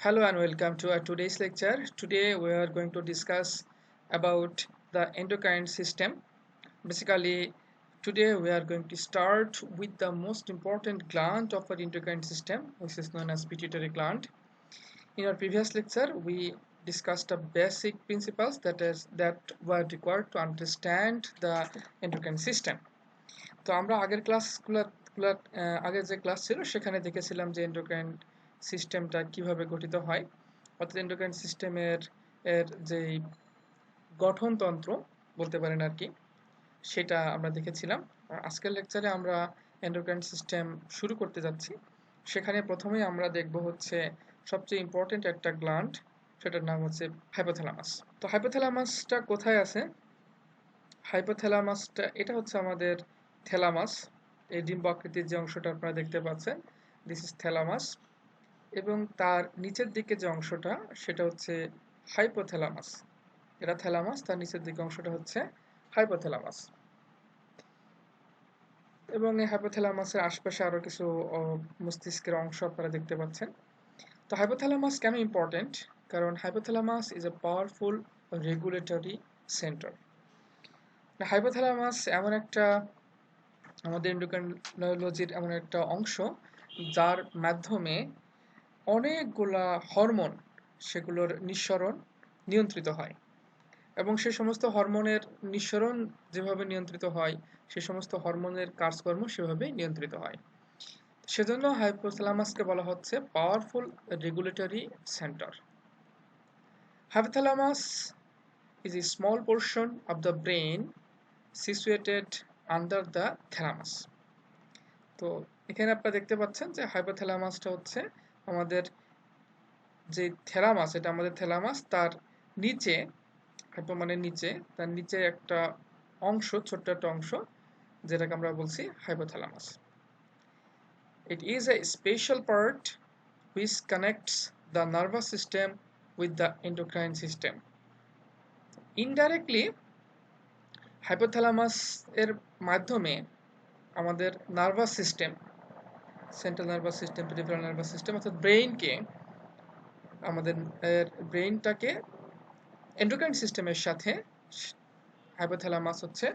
Hello and welcome to our today's lecture. Today we are going to discuss about the endocrine system. Basically, today we are going to start with the most important gland of our endocrine system, which is known as pituitary gland. In our previous lecture, we discussed the basic principles that were required to understand the endocrine system. তো আমরা আগের আগের যে class ছিল সেখানে দেখেছিলাম যে endocrine সিস্টেমটা কিভাবে গঠিত হয়, অর্থাৎ এন্ডোক্রাইন সিস্টেমের যে গঠনতন্ত্র বলতে পারেন আর কি, সেটা আমরা দেখেছিলাম। আর আজকের লেকচারে আমরা এন্ডোক্রাইন সিস্টেম শুরু করতে যাচ্ছি। সেখানে প্রথমেই আমরা দেখব হচ্ছে সবচেয়ে ইম্পর্টেন্ট একটা গ্ল্যান্ড, সেটার নাম হচ্ছে হাইপোথ্যালামাস। তো হাইপোথ্যালামাসটা কোথায় আছে? হাইপোথ্যালামাসটা এটা হচ্ছে আমাদের থ্যালামাস। এই ডিম্ব আকৃতির যে অংশটা আপনারা দেখতে পাচ্ছেন, দিস ইজ থ্যালামাস। এবং তার নিচের দিকে যে অংশটা সেটা হচ্ছে হাইপোথ্যালামাস। এটা থ্যালামাস, তার নিচের দিকে অংশটা হচ্ছে হাইপোথ্যালামাস। এবং এই হাইপোথ্যালামাসের আশপাশে আরো কিছু মস্তিষ্কের অংশ আপনারা দেখতে পাচ্ছেন। তো হাইপোথ্যালামাস কেন ইম্পর্টেন্ট? কারণ hypothalamus is a powerful regulatory centre. Hypothalamus এমন একটা আমাদের এন্ডোক্রাইনোলজির এমন একটা অংশ যার মাধ্যমে অনেকগুলা হরমোন সেগুলোর নিঃসরণ নিয়ন্ত্রিত হয়, এবং সে সমস্ত হরমোনের নিঃসরণ যেভাবে নিয়ন্ত্রিত হয় সে সমস্ত হরমোনের কাজকর্ম সেভাবেই নিয়ন্ত্রিত হয়। সেজন্য হাইপোথ্যালামাসকে বলা হচ্ছে powerful regulatory centre. Hypothalamus is a small portion of the brain situated under the thalamus. তো এখানে আপনারা দেখতে পাচ্ছেন যে হাইপোথ্যালামাসটা হচ্ছে আমাদের যে থ্যালামাস, এটা আমাদের থ্যালামাস, তার নিচে, হাইপো মানে নিচে, তার নিচে একটা অংশ, ছোট্ট একটা অংশ যেটাকে আমরা বলছি hypothalamus. It is a special part which connects the nervous system with the endocrine system. Indirectly, hypothalamus এর মাধ্যমে আমাদের nervous system, central nervous system, peripheral nervous system অর্থাৎ আমাদের ব্রেইনটাকে এন্ডোক্রাইন সিস্টেমের সাথে হাইপোথ্যালামাস হচ্ছে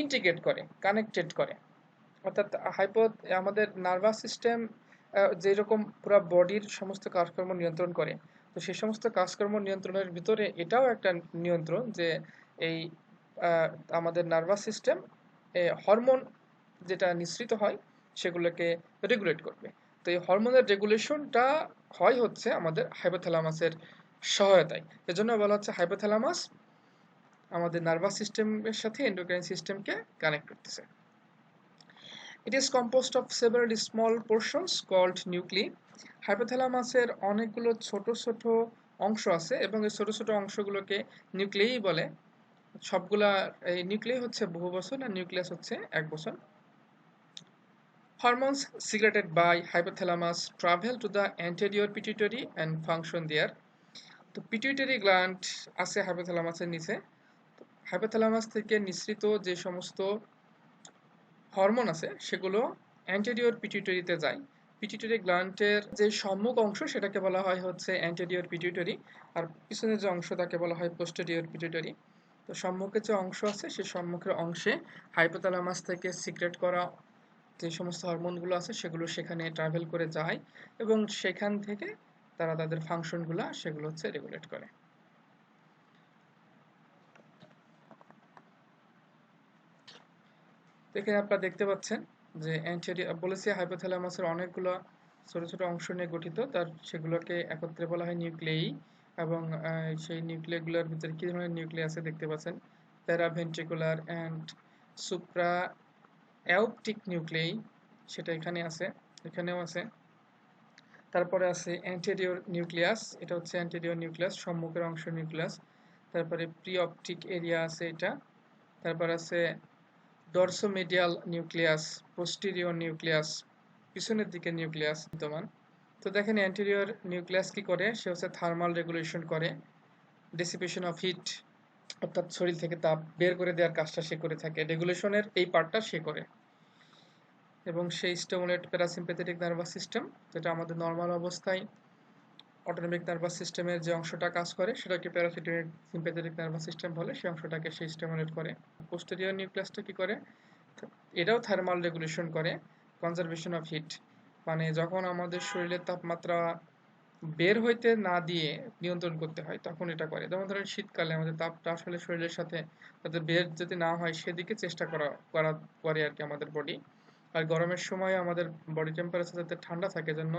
ইন্টিগ্রেট করে, কানেক্টেড করে। অর্থাৎ আমাদের নার্ভাস সিস্টেম যেরকম পুরো বডির সমস্ত কাজকর্ম নিয়ন্ত্রণ করে, তো সেই সমস্ত কাজকর্ম নিয়ন্ত্রণের ভিতরে এটাও একটা নিয়ন্ত্রণ যে এই আমাদের নার্ভাস সিস্টেম হরমোন যেটা নিঃসৃত হয় সেগুলোকে রেগুলেট করবে। তো এই হরমোনের রেগুলেশনটা হয় হচ্ছে আমাদের হাইপোথ্যালামাসের সহায়তায়। এজন্য বলা হচ্ছে হাইপোথ্যালামাস আমাদের নার্ভাস সিস্টেমের সাথে এন্ডোক্রাইন সিস্টেমকে কানেক্ট করতেছে। It is composed of several small portions called nuclei. হাইপোথ্যালামাসের অনেকগুলো ছোট ছোট অংশ আছে এবং এই ছোট ছোট অংশগুলোকে নিউক্লিয়াই বলে। সবগুলা এই নিউক্লিয়াই হচ্ছে বহু বচন আর নিউক্লিয়াস হচ্ছে এক বচন। Hormones secreted by hypothalamus travel to the anterior pituitary and function there. তো পিটুইটারি গ্ল্যান্ড আছে হাইপোথ্যালামাসের নিচে। হাইপোথ্যালামাস থেকে নিঃসৃত যে সমস্ত হরমোন আছে সেগুলো অ্যান্টেরিয়র পিটুইটারিতে যায়। পিটুইটারি গ্ল্যান্ডের যে সম্মুখ অংশ সেটাকে বলা হয় হচ্ছে অ্যান্টেরিয়র পিটুইটারি, আর পিছনের যে অংশ তাকে বলা হয় পোস্টেরিয়র পিটুইটারি। তো সম্মুখের যে অংশ আছে সেই সম্মুখের অংশে হাইপোথ্যালামাস থেকে সিক্রেট করা যে সমস্ত হরমোনগুলো আছে সেগুলো সেখানে ট্রাভেল করে যায় এবং সেখান থেকে তারা তাদের ফাংশনগুলো সেগুলো হচ্ছে রেগুলেট করে। এখানে আপনারা দেখতে পাচ্ছেন যে বলেছি হাইপোথ্যালামাসের অনেকগুলো ছোট ছোট অংশ নিয়ে গঠিত, তার সেগুলোকে একত্রে বলা হয় নিউক্লিয়াই। এবং সেই নিউক্লিয়াগুলোর ভিতরে কি ধরনের নিউক্লিয়াস আছে দেখতে পাচ্ছেন, প্যারাভেন্ট্রিকুলার অ্যান্ড সুপ্রা অ্যাওপটিক নিউক্লিয়াই, সেটা এখানে আছে, এখানেও আছে। তারপরে আছে অ্যান্টেরিয়র নিউক্লিয়াস, এটা হচ্ছে অ্যান্টেরিয়র নিউক্লিয়াস, সম্মুখের অংশ নিউক্লিয়াস। তারপরে প্রি অপটিক এরিয়া আছে এটা। তারপর আছে ডরসোমেডিয়াল নিউক্লিয়াস, পোস্টেরিয়র নিউক্লিয়াস, পিছনের দিকে নিউক্লিয়াস বিদ্যমান। তো দেখেন অ্যান্টেরিয়র নিউক্লিয়াস কি করে, সে হচ্ছে থার্মাল রেগুলেশন করে, ডেসিপেশন অফ হিট অর্থাৎ শরীর থেকে তাপ বের করে দেওয়ার কাজটা সে করে থাকে, রেগুলেশনের এই পার্টটা সে করে। এবং সেই স্টিমুলেট প্যারাসিম্প্যাথেটিক নার্ভাস সিস্টেম, যেটা আমাদের নর্মাল অবস্থায় অটোনমিক নার্ভাস সিস্টেমের যে অংশটা কাজ করে সেটাকে প্যারাসিম্প্যাথেটিক নার্ভাস সিস্টেম বলে, সেই অংশটাকে সে স্টিমুলেট করে। পোস্টেরিয়র নিউক্লিয়াসটা কি করে? এটাও থার্মাল রেগুলেশন করে, কনজারভেশন অফ হিট, মানে যখন আমাদের শরীরের তাপমাত্রা বের হইতে না দিয়ে নিয়ন্ত্রণ করতে হয় তখন এটা করে। যেমন ধরেন শীতকালে আমাদের তাপটা আসলে শরীরের সাথে যাতে বের যদি না হয় সেদিকে চেষ্টা করে আর কি আমাদের বডি। আর গরমের সময় আমাদের বডি টেম্পারেচার যাতে ঠান্ডা থাকে, জন্য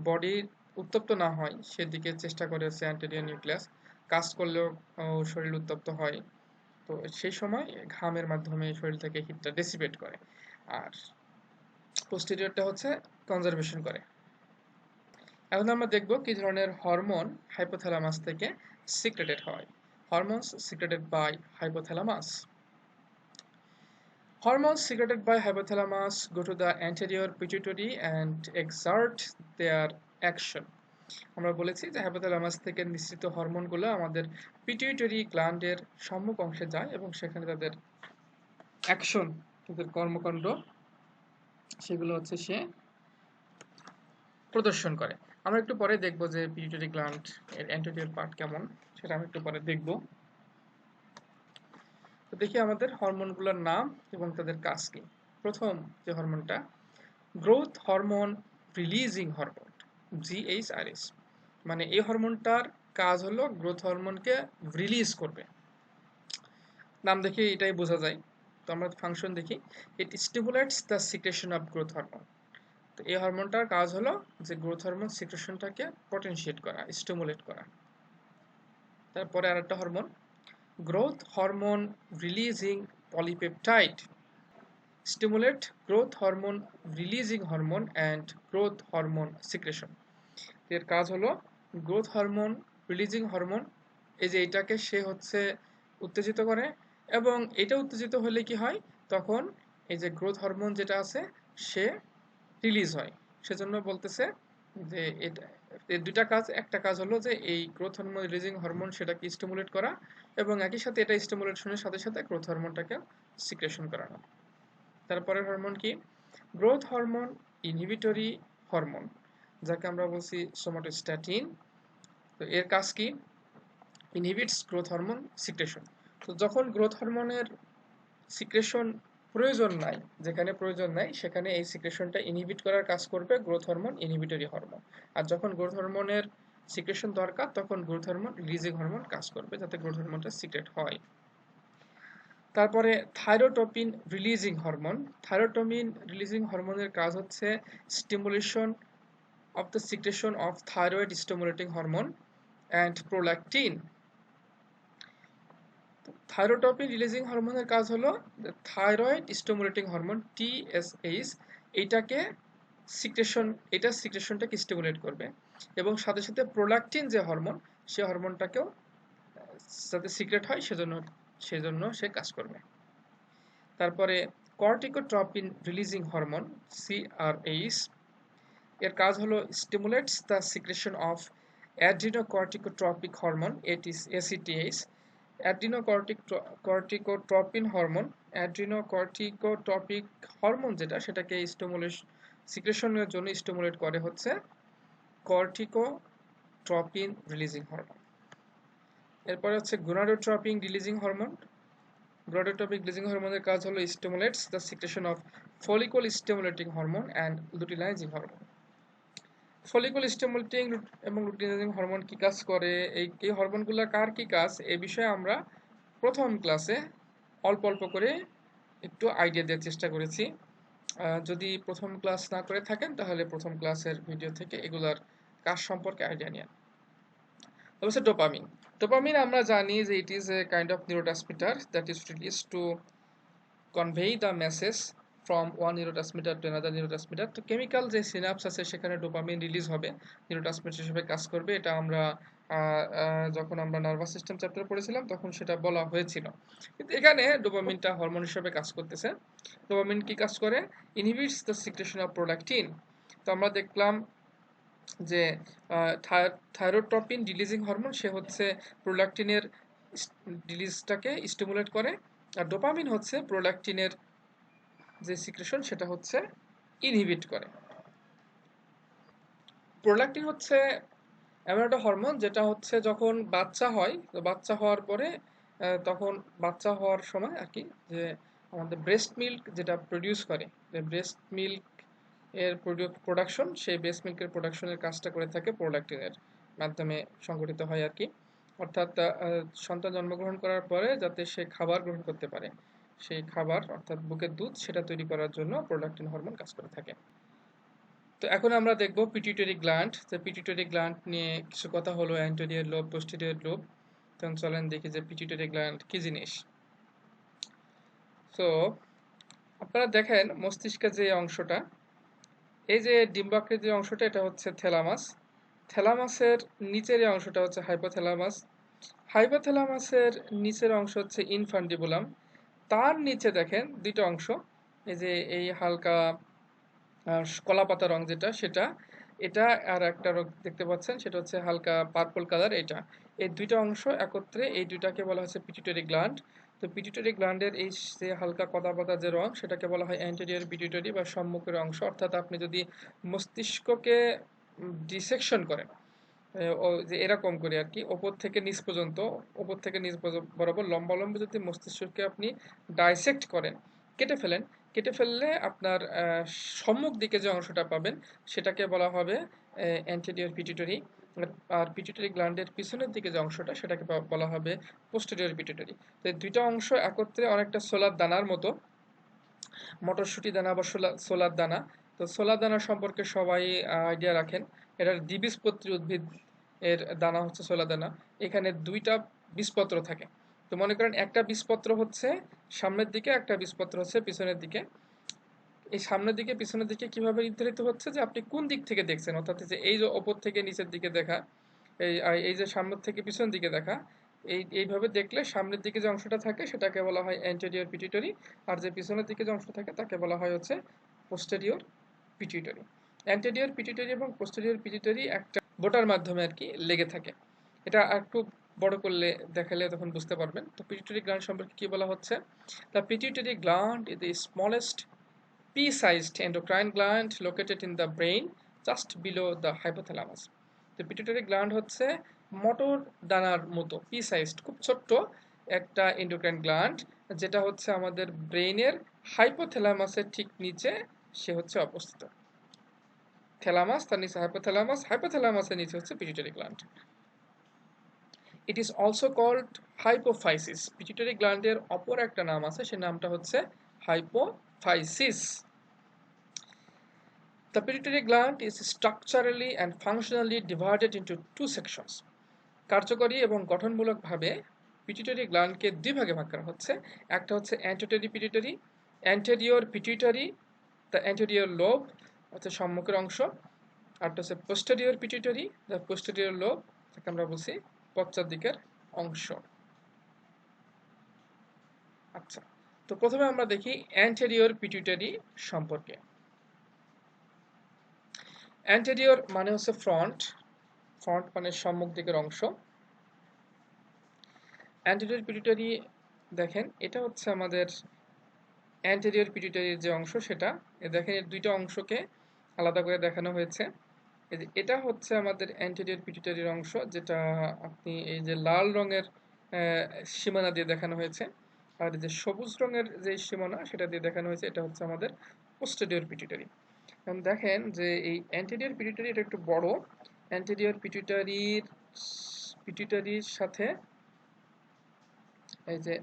বডি উত্তপ্ত না হয় সেদিকে চেষ্টা করে হচ্ছে অ্যান্টেরিয়র নিউক্লিয়াস। কাজ করলেও শরীর উত্তপ্ত হয়, তো সেই সময় ঘামের মাধ্যমে শরীর থেকে হিটটা ডেসিপেট করে। আর পোস্টেরিয়রটা হচ্ছে কনজারভেশন করে। এখন আমরা দেখব কি ধরনের হরমোন হাইপোথ্যালামাস থেকে সিক্রেটেড হয়। Hormones secreted by hypothalamus. Hormones secreted by hypothalamus go to the anterior pituitary and exert their action. আমরা বলেছি যে হাইপোথ্যালামাস থেকে নিঃসৃত হরমোনগুলো আমাদের পিটুইটারি গ্ল্যান্ডের সম্মুখ অংশে যায় এবং সেখানে তাদের অ্যাকশন, তাদের কর্মকাণ্ড সেগুলো হচ্ছে সে প্রদর্শন করে। আমরা একটু পরে দেখব যে পিটুইটারি গ্ল্যান্ড এর অ্যান্টেরিয়র পার্ট কেমন, সেটা আমরা একটু পরে দেখব। তো দেখি আমাদের হরমোনগুলোর নাম এবং তাদের কাজ কি। প্রথম যে হরমোনটা, growth hormone releasing hormone, GHRH, মানে এই হরমোনটার কাজ হলো গ্রোথ হরমোনকে রিলিজ করবে। নাম দেখে এটাই বোঝা যায়। তো আমরা ফাংশন দেখি, it stimulates the secretion of growth hormone. তো এই হরমোনটার কাজ হলো যে গ্রোথ হরমোন সিক্রেশনটাকে পটেনশিয়েট করা, স্টিমুলেট করা। তারপরে আরেকটা hormone, growth hormone releasing polypeptide, stimulate growth hormone releasing hormone and growth hormone secretion. এর কাজ হলো গ্রোথ হরমোন রিলিজিং হরমোন, এই যে এটাকে সে হচ্ছে উত্তেজিত করে, এবং এটা উত্তেজিত হলে কি হয়, তখন এই যে গ্রোথ হরমোন যেটা আছে সে রিলিজ হয়। সেজন্য বলতেছে যে এটা এর দুইটা কাজ, একটা কাজ হলো যে এই গ্রোথ হরমোন রিলিজিং হরমোন সেটাকে স্টিমুলেট করা, এবং একই সাথে এটা স্টিমুলেশনের সাথে সাথে গ্রোথ হরমোনটাকে সিক্রেশন করানো। তারপরের হরমোন কি, গ্রোথ হরমোন ইনহিবিটরি হরমোন, যাকে আমরা বলছি সোমাটোস্ট্যাটিন। তো এর কাজ কি, ইনহিবিটস গ্রোথ হরমোন সিক্রেশন। তো যখন গ্রোথ হরমোনের সিক্রেশন প্রয়োজন নাই, যেখানে প্রয়োজন নাই সেখানে এই সিক্রেশনটা ইনহিবিট করার কাজ করবে গ্রোথ হরমোন ইনহিবিটরি হরমোন। আর যখন গ্রোথ হরমোনের সিক্রেশন দরকার তখন গ্রোথ হরমোন রিলিজিং হরমোন কাজ করবে যাতে গ্রোথ হরমোনটা সিক্রেট হয়। তারপরে thyrotropin releasing hormone. Thyrotropin releasing হরমোনের কাজ হচ্ছে stimulation of the secretion of thyroid stimulating hormone and prolactin. Thyrotropin releasing হরমোনের কাজ হলো থাইরয়েড স্টিমুলেটিং হরমোন TSH, এইটাকে সিক্রেশনটাকে স্টিমুলেট করবে, এবং সাথে সাথে প্রোল্যাকটিন যে হরমোন সে হরমোনটাকেও যাতে সিক্রেট হয় সেজন্য সে কাজ করবে। তারপরে কর্টিকোট্রপিন রিলিজিং হরমোন CRH, এর কাজ হলো stimulates the secretion of adrenocorticotropic hormone ACTH। Adrenocorticotropin hormone, adrenocorticotropic hormone যেটা সেটাকে সিক্রেশনের জন্য স্টিমুলেট করে হচ্ছে কর্টিকোট্রপিন রিলিজিং হরমোন। এরপরে হচ্ছে gonadotropin releasing hormone. Gonadotropic releasing হরমোনের কাজ হলো stimulates the secretion of follicle stimulating hormone and luteinising hormone. Follicle stimulating এবং লুটিনাইজিং হরমোন কি কাজ করে, এই হরমোনগুলো কার কি কাজ, এই বিষয়ে আমরা প্রথম ক্লাসে অল্প অল্প করে একটু আইডিয়া দেওয়ার চেষ্টা করেছি। যদি প্রথম ক্লাস না করে থাকেন তাহলে প্রথম ক্লাসের ভিডিও থেকে এগুলার কাজ সম্পর্কে আইডিয়া নিন। অবশ্য ডোপামিন, ডোপামিন আমরা জানি যে it is a kind of neurotransmitter that is release to convey the message from one neurotransmitter to another neurotransmitter. তো কেমিক্যাল যে সিনাপস আছে সেখানে ডোপামিন রিলিজ হবে, নিউরোট্রান্সমিটার হিসেবে কাজ করবে। এটা আমরা যখন আমরা নার্ভাস সিস্টেম চ্যাপ্টার পড়েছিলাম তখন সেটা বলা হয়েছিল। কিন্তু এখানে ডোপামিনটা হরমোন হিসেবে কাজ করতেছে। ডোপামিন কি কাজ করে, inhibits the secretion of prolactin. তো আমরা দেখলাম যে থাইরোট্রপিন রিলিজিং হরমোন সে হচ্ছে প্রোল্যাকটিনের রিলিজটাকে স্টিমুলেট করে, আর ডোপামিন হচ্ছে প্রোল্যাকটিনের যে সিক্রেশন সেটা হচ্ছে ইনহিবিট করে। প্রোল্যাকটিন হচ্ছে এমন একটা হরমোন যেটা হচ্ছে যখন বাচ্চা হয়, তো বাচ্চা হওয়ার পরে তখন বাচ্চা হওয়ার সময় আর কি, যে আমাদের ব্রেস্ট মিল্ক যেটা প্রডিউস করে, যে ব্রেস্ট মিল্ক এর প্রোডাকশন, সেই ব্রেস্ট মিল্কের প্রোডাকশনের কাজটা করে থাকে প্রোলাক্টিনের মাধ্যমে সংগঠিত হয় আর কি। অর্থাৎ সন্তান জন্মগ্রহণ করার পরে যাতে সে খাবার গ্রহণ করতে পারে, সেই খাবার অর্থাৎ বুকের দুধ সেটা তৈরি করার জন্য প্রোলাক্টিন হরমোন কাজ করে থাকে। তো এখন আমরা দেখব পিটুইটারি গ্ল্যান্ড। তো পিটুইটারি গ্ল্যান্ড নিয়ে কিছু কথা হলো, অ্যান্টেরিয়র লোব, পোস্টেরিয়র লোব। তখন চলেন দেখি যে পিটুইটারি গ্ল্যান্ড কি জিনিস। তো আপনারা দেখেন মস্তিষ্কের যে অংশটা, এই যে ডিম্বাকৃতির অংশটা, এটা হচ্ছে থ্যালামাস। থ্যালামাসের নিচের এই অংশটা হচ্ছে হাইপোথ্যালামাস। হাইপোথ্যালামাসের নিচের অংশ হচ্ছে ইনফান্ডিবুলাম। তার নিচে দেখেন দুইটা অংশ, এই যে এই হালকা কলাপাতা রং যেটা, সেটা এটা, আর একটা রং দেখতে পাচ্ছেন সেটা হচ্ছে হালকা পার্পল কালার, এটা। এই দুইটা অংশ একত্রে, এই দুইটাকে বলা হচ্ছে পিটুইটারি গ্ল্যান্ড। তো পিটুইটারি গ্ল্যান্ডের এই যে হালকা কলাপাতা যে রং, সেটাকে বলা হয় অ্যান্টেরিয়র পিটুইটারি বা সম্মুখের অংশ। অর্থাৎ আপনি যদি মস্তিষ্ককে ডিসেকশন করেন, ও যে এরকম করে আর কি, ওপর থেকে নিচ পর্যন্ত, ওপর থেকে নিচ বরাবর লম্বা লম্বা যদি মস্তিষ্ককে আপনি ডাইসেক্ট করেন, কেটে ফেলেন, কেটে ফেললে আপনার সম্মুখ দিকে যে অংশটা পাবেন সেটাকে বলা হবে অ্যান্টেরিয়র পিটুইটারি। আর পিটুইটারি গ্ল্যান্ডের পিছনের দিকে যে অংশটা সেটাকে বলা হবে পোস্টেরিয়র পিটুইটারি। তো এই দুইটা অংশ একত্রে অনেকটা সোলার দানার মতো, মটরশুঁটি দানা বা সোলার দানা। তো সোলার দানা সম্পর্কে সবাই আইডিয়া রাখেন, এটার দ্বিবীজপত্রী উদ্ভিদ এর দানা হচ্ছে সোলার দানা। এখানে দুইটা বীজপত্র থাকে। তো মনে করেন একটা বীজপত্র হচ্ছে সামনের দিকে, একটা বীজপত্র হচ্ছে পিছনের দিকে। এই সামনের দিকে পিছনের দিকে কিভাবে নির্ধারিত হচ্ছে, যে আপনি কোন দিক থেকে দেখছেন, অর্থাৎ যে এই যে ওপর থেকে নিচের দিকে দেখা, এই যে সামনের থেকে পিছনের দিকে দেখা, এইভাবে দেখলে সামনের দিকে যে অংশটা থাকে সেটাকে বলা হয় অ্যান্টেরিয়র পিটুইটারি, আর যে পিছনের দিকে যে অংশটা থাকে তাকে বলা হয় হচ্ছে পোস্টেরিয়র পিটুইটারি। অ্যান্টেরিয়র পিটুইটারি এবং পোস্টেরিয়র পিটুইটারি একটা বোটার মাধ্যমে আর কি লেগে থাকে। এটা একটু বড় করলে দেখালে তখন বুঝতে পারবেন। তো পিটুইটারি গ্ল্যান্ড সম্পর্কে কি বলা হচ্ছে, the pituitary gland is the smallest pea-sized endocrine gland located in the brain just below the hypothalamus. তো পিটুইটারি গ্ল্যান্ড হচ্ছে মটর দানার মতো, পি সাইজড, খুব ছোট্ট একটা এন্ডোক্রাইন গ্ল্যান্ড, যেটা হচ্ছে আমাদের ব্রেইনের হাইপোথ্যালামাসের ঠিক নিচে সে হচ্ছে অবস্থিত। থ্যালামাস, তার নিচে হাইপোথ্যালামাস, হাইপোথ্যালামাসের নিচে হচ্ছে pituitary gland. It is also called hypophysis. Pituitary গ্ল্যান্ডের অপর একটা নাম আছে, সে নামটা হচ্ছে hypophysis. The pituitary gland is structurally and functionally divided into two sections. কার্যকরী এবং গঠনমূলকভাবে পিটুইটারি গ্ল্যান্ডকে দুই ভাগে ভাগ করা হচ্ছে। একটা হচ্ছে anterior pituitary, the anterior lobe, অর্থাৎ সম্মুখের অংশ। আরটা হচ্ছে posterior pituitary, the posterior lobe, যাকে আমরা বলছি পশ্চাৎ দিকের অংশ। আচ্ছা, তো প্রথমে আমরা দেখি অ্যান্টেরিয়র পিটুইটারি সম্পর্কে। অ্যান্টেরিয়র মানে হচ্ছে ফ্রন্ট, ফ্রন্ট মানে সম্মুখ দিকের অংশ। অ্যান্টেরিয়র পিটুইটারি দেখেন, এটা হচ্ছে আমাদের অ্যান্টেরিয়র পিটুইটারির যে অংশ সেটা, দেখেন এর দুইটা অংশকে আলাদা করে দেখানো হয়েছে। এটা হচ্ছে আমাদের অ্যান্টেরিয়র পিটুইটারির অংশ, যেটা আপনি এই যে লাল রঙের সীমানা দিয়ে দেখানো হয়েছে, আর যে সবুজ রঙের যে সীমানা সেটা দিয়ে দেখানো হয়েছে, এটা হচ্ছে আমাদের পোস্টেরিয়র পিটুইটারি। এখন দেখেন যে এই অ্যান্টেরিয়র পিটুইটারি এটা একটু বড়। অ্যান্টেরিয়র পিটুইটারির সাথে এই যে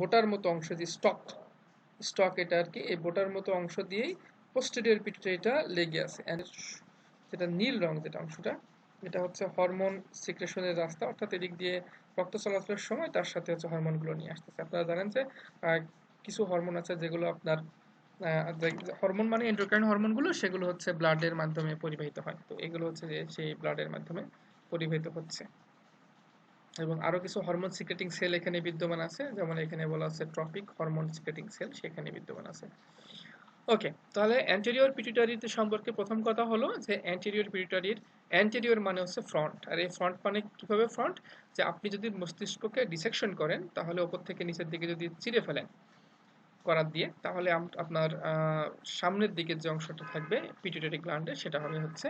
বোটার মতো অংশ, যে স্টক এটা আর কি, এই বোটার মতো অংশ দিয়েই পোস্টেরিয়র পিটুইটারিটা লেগে আছে। যেটা নীল রং যেটা অংশটা, এটা হচ্ছে হরমোন সিক্রেশনের রাস্তা, অর্থাৎ এদিক দিয়ে রক্ত চলাচলের সময় তার সাথে হচ্ছে হরমোনগুলো নিয়ে আসতেছে। আপনারা জানেন যে কিছু হরমোন আছে যেগুলো আপনার হরমোন মানে এন্ডোক্রাইন হরমোনগুলো, সেগুলো হচ্ছে ব্লাডের মাধ্যমে পরিবাহিত হয়। তো এগুলো হচ্ছে যে সেই ব্লাডের মাধ্যমে পরিবাহিত হচ্ছে। এবং আরো কিছু হরমোন সিক্রেটিং সেল এখানে বিদ্যমান আছে, যেমন এখানে বলা আছে ট্রপিক হরমোন সিক্রেটিং সেল, সেখানে বিদ্যমান আছে। ওকে, তাহলে অ্যান্টেরিয়র পিটুইটারিতে সম্পর্কে প্রথম কথা হলো যে অ্যান্টেরিয়র পিটুইটারির অ্যান্টেরিয়র মানে হচ্ছে ফ্রন্ট। আর এই ফ্রন্ট মানে কিভাবে ফ্রন্ট, যে আপনি যদি মস্তিষ্ককে ডিসেকশন করেন, তাহলে ওপর থেকে নিচের দিকে যদি চিরে ফেলেন করার দিয়ে, তাহলে আপনার সামনের দিকের যে অংশটা থাকবে পিটুইটারি গ্ল্যান্ডে, সেটা হবে হচ্ছে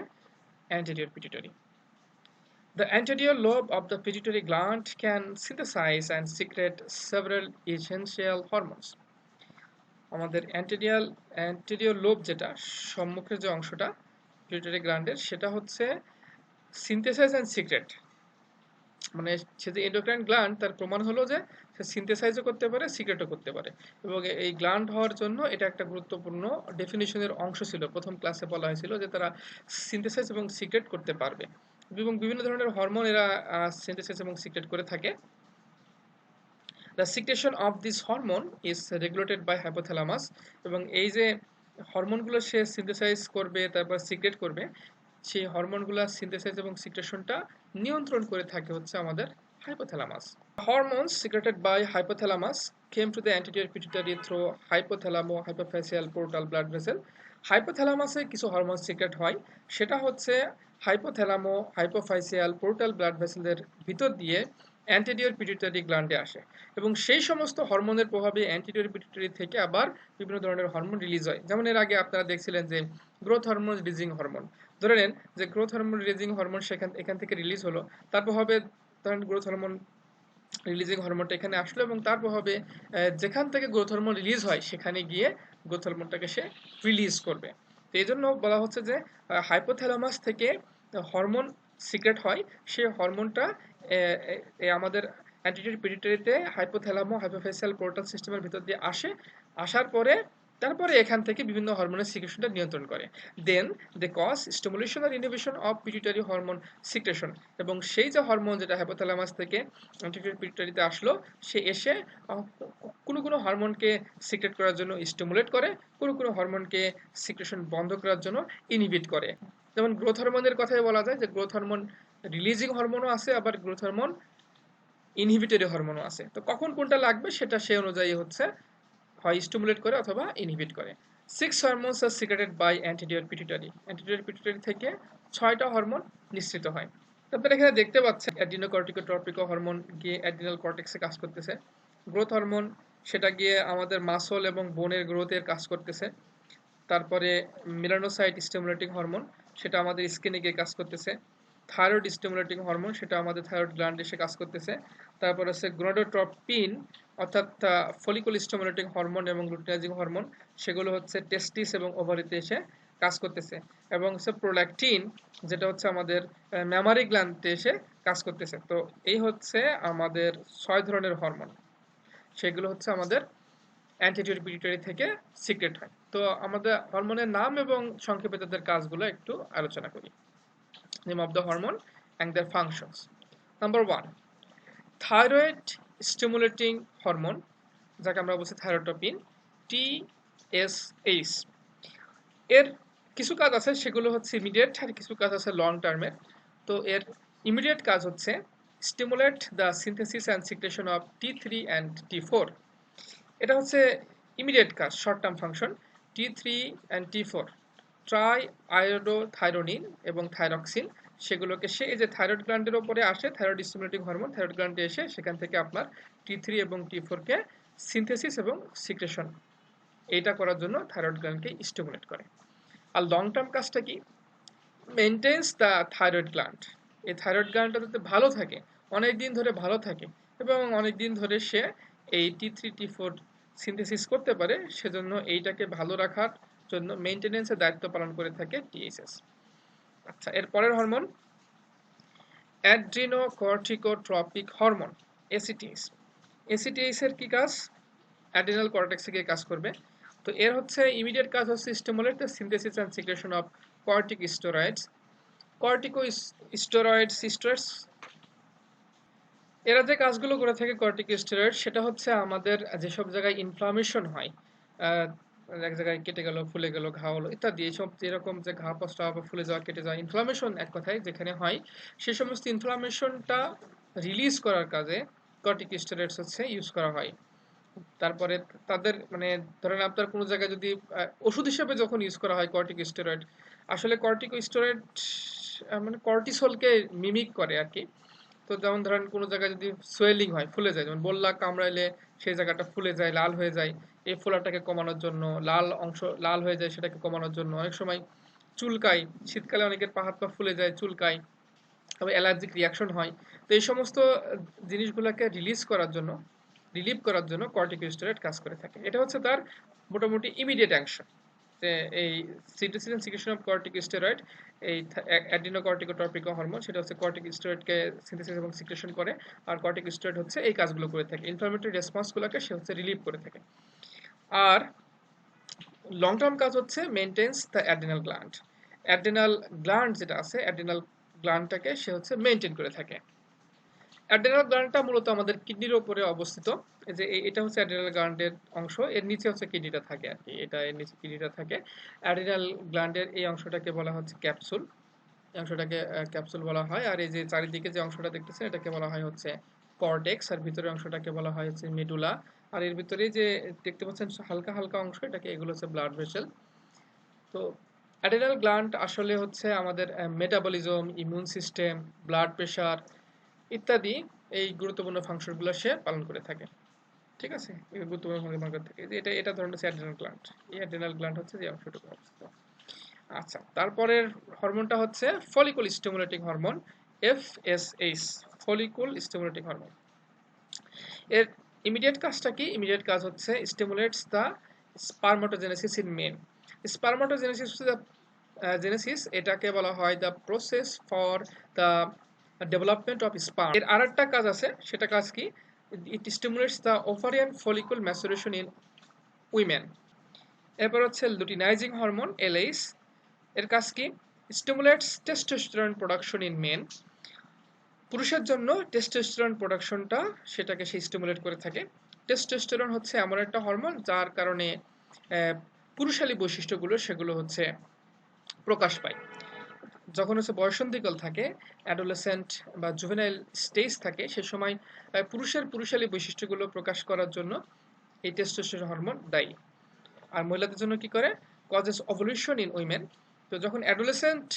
anterior pituitary. The anterior lobe of the pituitary gland can synthesize and secrete several essential hormones. আমাদের anterior lobe যেটা সম্মুখের যে অংশটা পিটুইটারি গ্ল্যান্ডের সেটা হচ্ছে সিনথেসাইজ এন্ড সিক্রেট মানে সে যে এন্ডোক্রাইন গ্ল্যান্ড তার প্রমাণ হলো যে সে সিনথেসাইজও করতে পারে সিক্রেটও করতে পারে এবং এই গ্ল্যান্ড হওয়ার জন্য এটা একটা গুরুত্বপূর্ণ ডেফিনিশনের অংশ ছিল প্রথম ক্লাসে বলা হয়েছিল যে তারা সিনথেসাইজ এবং সিক্রেট করতে পারবে এবং বিভিন্ন ধরনের হরমোন এরা সিনথেসাইজ এবং সিক্রেট করে থাকে The secretion of this hormone is regulated by hypothalamus এবং এই যে হরমোনগুলো সে সিনথেসাইজ করবে তারপর সিক্রেট করবে সেই হরমোনগুলো সিনথেসাইজ এবং সিক্রেশনটা নিয়ন্ত্রণ করে থাকে হচ্ছে আমাদের hypothalamus. Hormones secreted by hypothalamus came to the anterior pituitary through hypothalamo-hypophyseal portal blood vessel. হাইপোথ্যালামাসে কিছু হরমোন সিক্রেট হয় সেটা হচ্ছে হাইপোথ্যালামো হাইপোফাইসিয়াল পোর্টাল ব্লাড ভেসেলের ভিতর দিয়ে অ্যান্টেরিয়র পিটুইটারি গ্ল্যান্ডে আসে এবং সেই সমস্ত হরমোনের প্রভাবে অ্যান্টেরিয়র পিটুইটারি থেকে আবার বিভিন্ন ধরনের হরমোন রিলিজ হয় যেমন এর আগে আপনারা দেখছিলেন যে গ্রোথ হরমোন রিলিজিং হরমোন ধরে নেন যে গ্রোথ হরমোন রিলিজিং হরমোন এখান থেকে রিলিজ হলো তার প্রভাবে ধরেন গ্রোথ হরমোন রিলিজিং হরমোনটা এখানে আসলো এবং তার প্রভাবে যেখান থেকে গ্রোথ হরমোন রিলিজ হয় সেখানে গিয়ে গ্রোথ হরমোনটাকে সে রিলিজ করবে তো এই জন্য বলা হচ্ছে যে হাইপোথ্যালামাস থেকে হরমোন সিক্রেট হয় সেই হরমোনটা আমাদের অ্যান্টেরিয়র পিটুইটারিতে হাইপোথ্যালামো হাইপোফাইসিয়াল পোর্টাল সিস্টেমের ভিতর দিয়ে আসার পরে তারপরে এখান থেকে বিভিন্ন হরমোনের সিক্রেশনটা নিয়ন্ত্রণ করে দেন দে কজ স্টিমুলেশন আর inhibition of pituitary hormone secretion এবং সেই যে হরমোন যেটা হাইপোথ্যালামাস থেকে অ্যান্টেরিয়র পিটুইটারিতে আসলো সে এসে কোনো হরমোনকে সিক্রেট করার জন্য স্টিমুলেট করে কোনো হরমোনকে সিক্রেশন বন্ধ করার জন্য ইনহিবিট করে যেমন গ্রোথ হরমোনের কথাই বলা যায় যে গ্রোথ হরমোন রিলিজিং হরমোনও আছে আবার গ্রোথ হরমোন ইনহিবিটরি হরমোনও আছে তো কখন কোনটা লাগবে সেটা সেই অনুযায়ী হচ্ছে হয় স্টিমুলেট করে অথবা ইনহিবিট করে 6 hormones are secreted by anterior pituitary থেকে 6টা হরমোন নিঃসৃত হয় আপনারা এখানে দেখতে পাচ্ছেন অ্যাডিনোকর্টিকোট্রপিক হরমোন গিয়ে অ্যাড্রিনাল কর্টেক্সে কাজ করতেছে গ্রোথ হরমোন সেটা গিয়ে আমাদের মাসল এবং বোনের গ্রোথের কাজ করতেছে তারপরে মেলানোসাইট স্টিমুলেটিং হরমোন সেটা আমাদের স্কিনে গিয়ে কাজ করতেছে থাইরয়েড স্টিমুলেটিং হরমোন সেটা আমাদের থাইরয়েড গ্ল্যান্ডে এসে কাজ করতেছে তারপর আছে গোনাডোট্রপিন অর্থাৎ ফলিকুল স্টিমুলেটিং হরমোন এবং লুটিনাইজিং হরমোন সেগুলো হচ্ছে টেস্টিস এবং ওভারিতে এসে কাজ করতেছে এবং হচ্ছে প্রোল্যাকটিন যেটা হচ্ছে আমাদের ম্যামারি গ্ল্যান্ডে এসে কাজ করতেছে তো এই হচ্ছে আমাদের 6 ধরনের হরমোন সেগুলো হচ্ছে আমাদের অ্যান্টেরিয়র পিটুইটারি থেকে সিক্রেট হয় তো আমাদের হরমোনের নাম এবং সংক্ষেপে তাদের কাজগুলো একটু আলোচনা করি name of the hormone and their functions. Number 1, thyroid stimulating hormone যাকে আমরা বলছি থাইরোটপিন TSH এর কিছু কাজ আছে সেগুলো হচ্ছে ইমিডিয়েট আর কিছু কাজ আছে লং টার্মের তো এর ইমিডিয়েট কাজ হচ্ছে stimulate the synthesis and secretion of T3 and T4 এটা হচ্ছে ইমিডিয়েট কাজ short term function T3 and T4 try iodothyronine এবং থাইরক্সিন সেগুলোকে সে এই যে থাইরয়েড গ্ল্যান্ডের উপরে আসে থাইরয়েড স্টিমুলেটিং হরমোন থাইরয়েড গ্ল্যান্ডে এসে সেখান থেকে আপনার T3 এবং T4 কে সিনথেসিস এবং সিক্রেশন এইটা করার জন্য থাইরয়েড গ্ল্যান্ডকে স্টিমুলেট করে আর লং টার্ম কাজটা কি মেইনটেইনস দ্য থাইরয়েড গ্ল্যান্ড এই থাইরয়েড গ্ল্যান্ডটা যাতে ভালো থাকে অনেক দিন ধরে ভালো থাকে এবং অনেক দিন ধরে সে এই T3 T4 সিনথেসিস করতে পারে সেজন্য এইটাকে ভালো রাখার জন্য মেইনটেনেন্সের দায়িত্ব পালন করে থাকে TSH আচ্ছা এর পরের হরমোন অ্যাড্রিনোকর্টিকোট্রপিক হরমোন ACTH এর কি কাজ অ্যাড্রিনাল কর্টেক্সে গিয়ে কাজ করবে তো এর হচ্ছে ইমিডিয়েট কাজ হচ্ছে stimulate the synthesis and secretion of corticosteroids corticosteroids এরা যে কাজগুলো করে থাকে কর্টিকোস্টেরয়েড সেটা হচ্ছে আমাদের যেসব জায়গায় ইনফ্লামেশন হয় এক জায়গায় কেটে গেল ফুলে গেল ঘা হলো ইত্যাদি এইসব যেরকম যে ঘা পচা বা ফুলে যাওয়া কেটে যাওয়া ইনফ্লামেশন এক কথায় যেখানে হয় সেই সমস্ত ইনফ্লামেশনটা রিলিজ করার কাজে কর্টিকোস্টেরয়েডস হচ্ছে ইউজ করা হয় তারপরে তাদের মানে ধরেন আপনার কোনো জায়গায় যদি ওষুধ হিসেবে যখন ইউজ করা হয় কর্টিকোস্টেরয়েড আসলে কর্টিকোস্টেরয়েড মানে কর্টিসলকে মিমিক করে আর কি তো যেমন ধরেন কোনো জায়গায় যদি সোয়েলিং হয় ফুলে যায় যেমন বল্লা কামড়াইলে সেই জায়গাটা ফুলে যায় লাল হয়ে যায় এই ফোলাটাকে কমানোর জন্য লাল অংশ লাল হয়ে যায় সেটাকে কমানোর জন্য অনেক সময় চুলকায় শীতকালে অনেকের পা হাত পা ফুলে যায় চুলকায় তবে অ্যালার্জিক রিয়াকশন হয়। তো এই সমস্ত জিনিসগুলোকে রিলিভ করার জন্য কর্টিকোস্টেরয়েড কাজ করে থাকে। এটা হচ্ছে তার মোটামুটি ইমিডিয়েট অ্যাকশন, যে এই synthesis and secretion of corticosteroid, এই অ্যাডিনোকর্টিকোট্রপিক হরমোন, সেটা হচ্ছে কর্টিকোস্টেরয়েডকে সিনথেসিস এবং সিক্রেশন করে। আর কর্টিকোস্টেরয়েড হচ্ছে এই কাজগুলো করে থাকে, ইনফ্লামেটরি রেসপন্সগুলোকে সে হচ্ছে রিলিভ করে থাকে। আর লং টার্ম কাজ হচ্ছে maintains the adrenal gland. Adrenal gland যেটা আছে, অ্যাড্রিনাল গ্ল্যান্ডটাকে সে হচ্ছে মেনটেন করে থাকে। অ্যাড্রিনাল গ্ল্যান্ডটা মূলত আমাদের কিডনির উপরে অবস্থিত। এই যে এটা হচ্ছে অ্যাড্রিনাল গ্ল্যান্ডের অংশ, এর নিচে হচ্ছে কিডনিটা থাকে আর কি, এটা এর নিচে কিডনিটা থাকে। অ্যাড্রিনাল গ্ল্যান্ডের এই অংশটাকে বলা হচ্ছে ক্যাপসুল, এই অংশটাকে ক্যাপসুল বলা হয়। আর এই যে চারিদিকে যে অংশটা দেখতেছেন এটাকে বলা হয় হচ্ছে কর্টেক্স, আর ভিতরের অংশটাকে বলা হয় হচ্ছে মেডুলা। আর এর ভিতরে যে দেখতে পাচ্ছেন হালকা হালকা অংশ, এটাকে এগুলো হচ্ছে ব্লাড ভেসেল। তো অ্যাড্রিনাল গ্ল্যান্ড আসলে হচ্ছে আমাদের metabolism, immune system, blood pressure ইত্যাদি এই গুরুত্বপূর্ণ ফাংশনগুলো সে পালন করে থাকে। ঠিক আছে, এই গুরুত্বপূর্ণ ভূমিকা পালন করে থাকে। এটা এটা ধরনের হচ্ছে অ্যাড্রিনাল গ্ল্যান্ড। এই অ্যাড্রিনাল গ্ল্যান্ড হচ্ছে যে অংশটুকু অবস্থিত। আচ্ছা, তারপরের হরমোনটা হচ্ছে follicle stimulating hormone, FSH, follicle stimulating hormone. এর ইমিডিয়েট কাজটা কি? ইমিডিয়েট কাজ হচ্ছে stimulates the spermatogenesis in men. Spermatogenesis হচ্ছে জেনেসিস, এটাকে বলা হয় the process for the development of sperm. এর আরেকটা কাজ আছে, সেটা কাজ কি? It stimulates the ovarian follicle maturation in women. এরপর হচ্ছে লুটিনাইজিং হরমোন, এলএইচ। এর কাজ কি? Stimulates testosterone production in men. পুরুষের জন্য টেস্টোস্টেরন প্রোডাকশনটা সেটাকে সে স্টিমুলেট করে থাকে। টেস্টোস্টেরন হচ্ছে এমন একটা হরমোন যার কারণে পুরুষালী বৈশিষ্ট্যগুলো সেগুলো হচ্ছে প্রকাশ পায়। যখন হচ্ছে বয়সন্ধিকাল থাকে, অ্যাডোলেসেন্ট বা জুভেনাইল স্টেজ থাকে, সে সময় পুরুষের পুরুষালী বৈশিষ্ট্যগুলো প্রকাশ করার জন্য এই টেস্টোস্টেরন হরমোন দায়ী। আর মহিলাদের জন্য কি করে? Causes ovulation in women. তো যখন অ্যাডোলেসেন্ট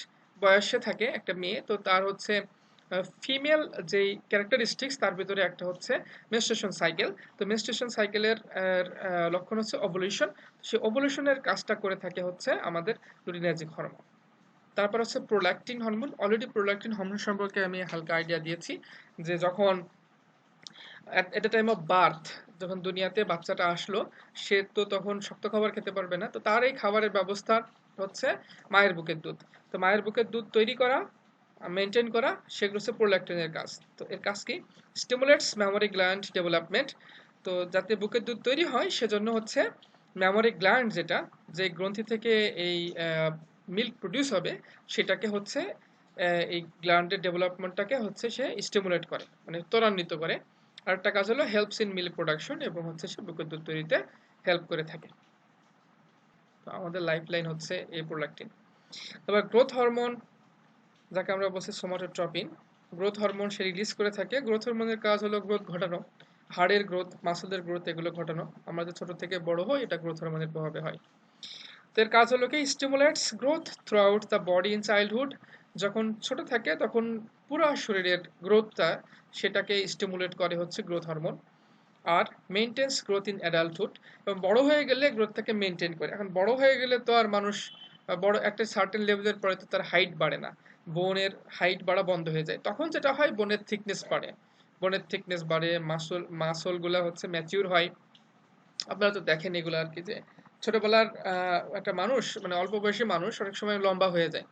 বয়সে থাকে একটা মেয়ে, তো তার হচ্ছে ফিমেল যেই ক্যারেক্টারিস্টিক্স তার ভিতরে একটা হচ্ছে মেনস্ট্রুয়েশন সাইকেল। তো মেনস্ট্রুয়েশন সাইকেলের লক্ষণ হচ্ছে ওভুলেশন। সেই ওভুলেশনের কাজটা করে থাকে হচ্ছে আমাদের লুটিনার্জিক হরমোন। তারপর হচ্ছে prolactin hormone. Already prolactin hormone সম্পর্কে আমি হালকা আইডিয়া দিয়েছি, যে যখন এট এ টাইম অফ বার্থ, যখন দুনিয়াতে বাচ্চাটা আসলো, সে তো তখন শক্ত খাবার খেতে পারবে না, তো তার এই খাবারের ব্যবস্থা হচ্ছে মায়ের বুকের দুধ। তো মায়ের বুকের দুধ তৈরি করা, মেনটেন করা, সেগুলো হচ্ছে প্রোল্যাক্টিনের কাজ। তো এর কাজ কি? Stimulates memory gland development. তো যাতে বুকের দুধ তৈরি হয় সেজন্য হচ্ছে মেমোরি গ্ল্যান্ড, যেটা যে গ্রন্থি থেকে এই মিল্ক প্রডিউস হবে, সেটাকে হচ্ছে এই গ্ল্যান্ডের ডেভেলপমেন্টটাকে হচ্ছে সে স্টিমুলেট করে, মানে ত্বরান্বিত করে। আরেকটা কাজ হলো হেল্পস ইন মিল্ক প্রোডাকশন, এবং হচ্ছে সে বুকের দুধ তৈরিতে হেল্প করে থাকে। তো আমাদের লাইফ লাইন হচ্ছে এই প্রোল্যাক্টিন। তারপর গ্রোথ হরমোন, যাকে আমরা বলছি সোমাটোট্রপিন। গ্রোথ হরমোন সে রিলিজ করে থাকে। গ্রোথ হরমোনের কাজ হলো গ্রোথ ঘটানো, হাড়ের গ্রোথ, মাসলের গ্রোথ, এগুলো ঘটানো। আমরা যে ছোট থেকে বড় হই, এটা গ্রোথ হরমোনের প্রভাবে হয়। তো এর কাজ হলো কি? Stimulates growth through out the body in childhood. যখন ছোট থাকে তখন পুরো শরীরের গ্রোথটা সেটাকে স্টিমুলেট করে হচ্ছে গ্রোথ হরমোন। আর মেনটেন্স গ্রোথ ইন অ্যাডাল্টহুড, এবং বড় হয়ে গেলে গ্রোথটাকে মেনটেন করে। এখন বড় হয়ে গেলে তো আর মানুষ বড় একটা সার্টেন লেভেলের পরে তো তার হাইট বাড়ে না, বোনের হাইট বাড়া বন্ধ হয়ে যায়। তখন যেটা হয়, বোনের থিকনেস বাড়ে, মাসলগুলা হচ্ছে ম্যাচিউর হয়। আপনারা তো দেখেন এগুলো আর কি, যে ছোটবেলার একটা মানুষ, মানে অল্প বয়সী মানুষ অনেক সময় লম্বা হয়ে যায়,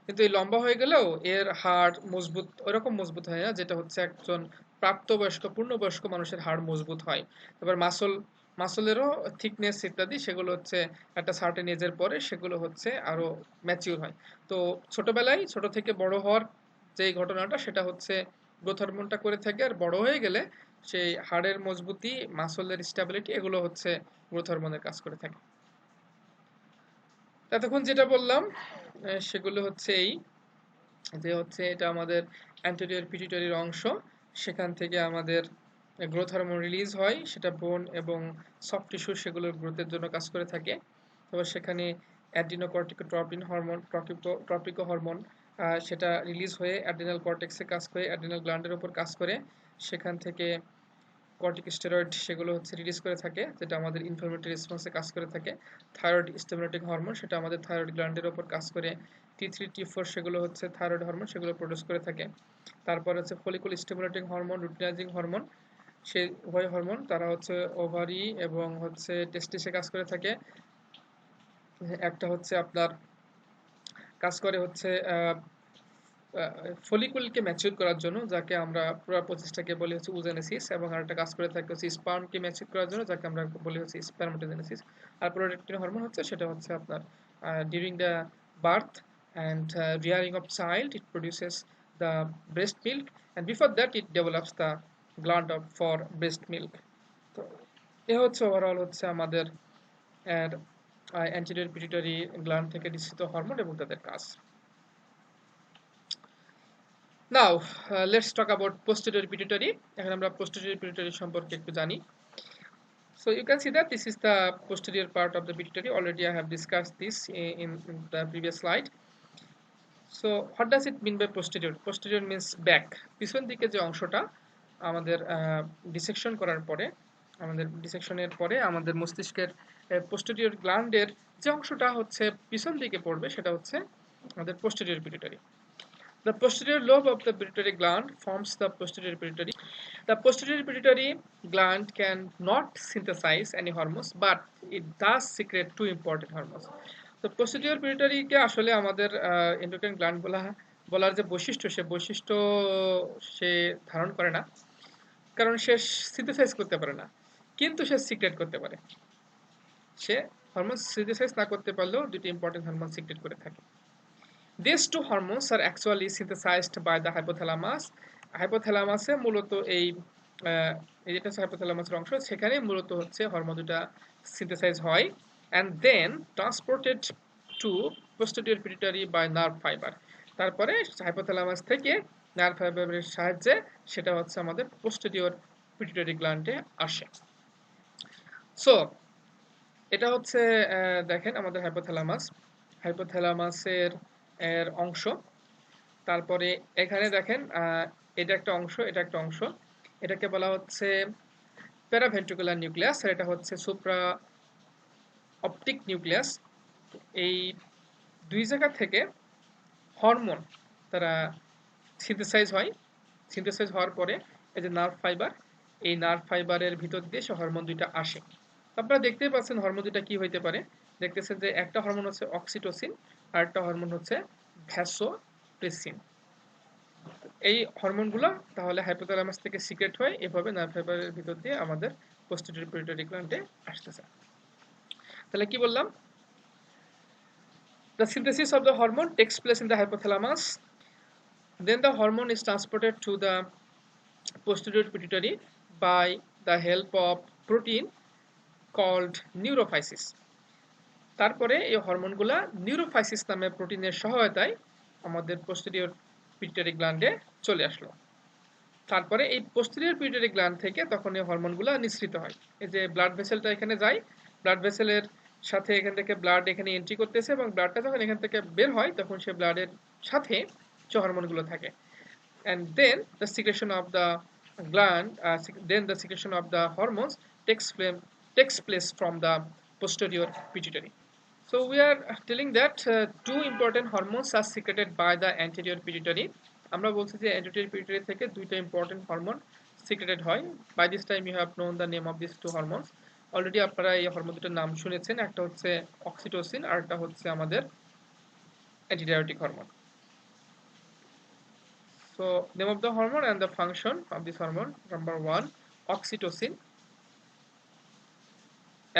কিন্তু এই লম্বা হয়ে গেলেও এর হাড় মজবুত ওইরকম মজবুত হয় না, যেটা হচ্ছে একজন প্রাপ্তবয়স্ক পূর্ণবয়স্ক মানুষের হাড় মজবুত হয়। তারপর মাসলেরও থিকনেস ইত্যাদি, সেগুলো হচ্ছে একটা সার্টেন এজের পরে সেগুলো হচ্ছে আরো ম্যাচিউর হয়। তো ছোটবেলায় ছোট থেকে বড় হওয়ার যে ঘটনাটা, সেটা হচ্ছে গ্রোথ হরমোনটা করে থাকে। আর বড় হয়ে গেলে সেই হাড়ের মজবুতি, মাসলের স্টেবিলিটি, এগুলো হচ্ছে গ্রোথ হরমোনের কাজ করে থাকে। এতক্ষণ যেটা বললাম সেগুলো হচ্ছে এই, যে হচ্ছে এটা আমাদের অ্যান্টেরিয়র পিটুইটারির অংশ, সেখান থেকে আমাদের গ্রোথ হরমোন রিলিজ হয়, সেটা বোন এবং সফট টিস্যু সেগুলোর গ্রোথের জন্য কাজ করে থাকে। তারপর সেখানে অ্যাডিনোকর্টিকোট্রপিন হরমোন, ট্রপিকো হরমোন, সেটা রিলিজ হয়ে অ্যাড্রিনাল কর্টেক্সে কাজ করে, অ্যাড্রিনাল গ্ল্যান্ডের উপর কাজ করে। সেখান থেকে কর্টিকোস্টেরয়েড সেগুলো হচ্ছে রিলিজ করে থাকে, যেটা আমাদের ইনফ্লামেটরি রেসপন্সে কাজ করে থাকে। থাইরয়েড স্টিমুলেটিং হরমোন, সেটা আমাদের থাইরয়েড গ্ল্যান্ডের উপর কাজ করে, T3 T4 সেগুলো হচ্ছে থাইরয়েড হরমোন, সেগুলো প্রডিউস করে থাকে। তারপর হচ্ছে follicle stimulating hormone, luteinising hormone, সেই উভয় হরমোন তারা হচ্ছে ওভারি এবং হচ্ছে টেস্টিসে কাজ করে থাকে। একটা হচ্ছে আপনার কাজ করে হচ্ছে ফলিকুলকে ম্যাচিউর করার জন্য, যাকে আমরা পুরো প্রচেষ্টাকে বলি হচ্ছে ওজেনেসিস, এবং আরেকটা কাজ করে থাকে হচ্ছে স্পার্মকে ম্যাচিউর করার জন্য, যাকে আমরা বলি হচ্ছে স্পার্মাটোজেনেসিস। আর প্রোডাক্টিভ হরমোন হচ্ছে সেটা হচ্ছে আপনার during the birth and rearing of child it produces the breast milk, and before that it develops the gland of for breast milk. তো এ হচ্ছে ওভারঅল হচ্ছে আমাদের অ্যান্টেরিয়র পিটুইটারি গ্ল্যান্ড থেকে নিঃসৃত হরমোন এবং তাদের কাজ। Now, let's talk about posterior pituitary. এখন আমরা posterior pituitary সম্পর্কে একটু জানি। So you can see that this is the posterior part of the pituitary. Already I have discussed this in the previous slide. So what does it mean by posterior? Posterior means back. পিছন দিকে যে অংশটা আমাদের dissection করার পরে, আমাদের ডিসেকশনের পরে আমাদের মস্তিষ্কের posterior গ্ল্যান্ডের যে অংশটা হচ্ছে পিছন দিকে পড়বে, সেটা হচ্ছে আমাদের posterior pituitary. The posterior lobe of the pituitary gland forms the posterior pituitary. The posterior pituitary gland can not synthesize any hormones, but it does secrete two important hormones. তো posterior pituitary কে আসলে আমাদের endocrine gland বলার যে বৈশিষ্ট্য, সে বৈশিষ্ট্য সে ধারণ করে না, কারণ সে সিনথেসাইজ করতে পারে না, কিন্তু সে সিক্রেট করতে পারে। সে হরমোন সিনথেসাইজ না করতে পারলেও দুটি ইম্পর্টেন্ট হরমোন সিক্রেট করে থাকে। These two hormones are actually synthesized by the hypothalamus. হাইপোথ্যালামাসে মূলত এটা হচ্ছে হাইপোথ্যালামাসের অংশ, সেখানে মূলত হচ্ছে হরমোন দুটা সিনথেসাইজ হয় and then transported to posterior pituitary by nerve fiber. তারপরে হাইপোথ্যালামাস থেকে নার্ভ ফাইবারের সাহায্যে সেটা হচ্ছে আমাদের posterior pituitary গ্ল্যান্ডে আসে। সো এটা হচ্ছে দেখেন আমাদের হাইপোথ্যালামাসের অংশ। তারপরে এখানে দেখেন এটা একটা অংশ, এটা একটা অংশ, এটাকে বলা হচ্ছে প্যারাভেন্ট্রিকুলার নিউক্লিয়াস, আর এটা হচ্ছে সুপ্রা অপটিক নিউক্লিয়াস। এই দুই জায়গা থেকে হরমোন তারা সিনথেসাইজ হওয়ার পরে এই যে নার্ভ ফাইবার, এই নার্ভ ফাইবারের ভিতর দিয়ে সে হরমোন দুইটা আসে। আপনারা দেখতেই পাচ্ছেন হরমোন দুইটা কি হইতে পারে, দেখতেছেন যে একটা হরমোন হচ্ছে অক্সিটোসিন আর একটা হরমোন হচ্ছে ভ্যাসোপ্রেসিন। এই হরমোনগুলো তাহলে হাইপোথ্যালামাস থেকে সিক্রেট হয়, এভাবে নার্ভ ফাইবারের ভিতর দিয়ে আমাদের পোস্টেরিয়র পিটুইটারি গ্ল্যান্ডে আসতেছে। তাহলে কি বললাম? The synthesis of the hormone takes place in the hypothalamus. Then the hormone is transported to the posterior pituitary by the help of protein called neurophysis. তারপরে এই হরমোনগুলা নিউরোফাইসিস নামে প্রোটিনের সহায়তায় আমাদের পোস্টেরিয়র পিটুইটারি গ্ল্যান্ডে চলে আসলো। তারপরে এই পোস্টেরিয়র পিটুইটারি গ্ল্যান্ড থেকে তখন এই হরমোনগুলো নিঃসৃত হয়। এই যে ব্লাড ভেসেলটা এখানে যায়, ব্লাড ভেসেলের সাথে এখান থেকে ব্লাড এখানে এন্ট্রি করতেছে, এবং ব্লাডটা যখন এখান থেকে বের হয় তখন সে ব্লাডের সাথে যে হরমোনগুলো থাকে, and then the secretion of the hormones takes place from the posterior pituitary. So we are telling that two important hormones are secreted by the anterior pituitary. আমরা বলছি যে anterior pituitary থেকে দুইটা important hormone secreted হয়. By this time you have known the name of these two hormones. Already আপনারা এই hormone দুটোর নাম শুনেছেন, একটা হচ্ছে অক্সিটোসিন আর একটা হচ্ছে আমাদের antidiuretic hormone. So name of the hormone and the function of this hormone. Number 1, oxytocin.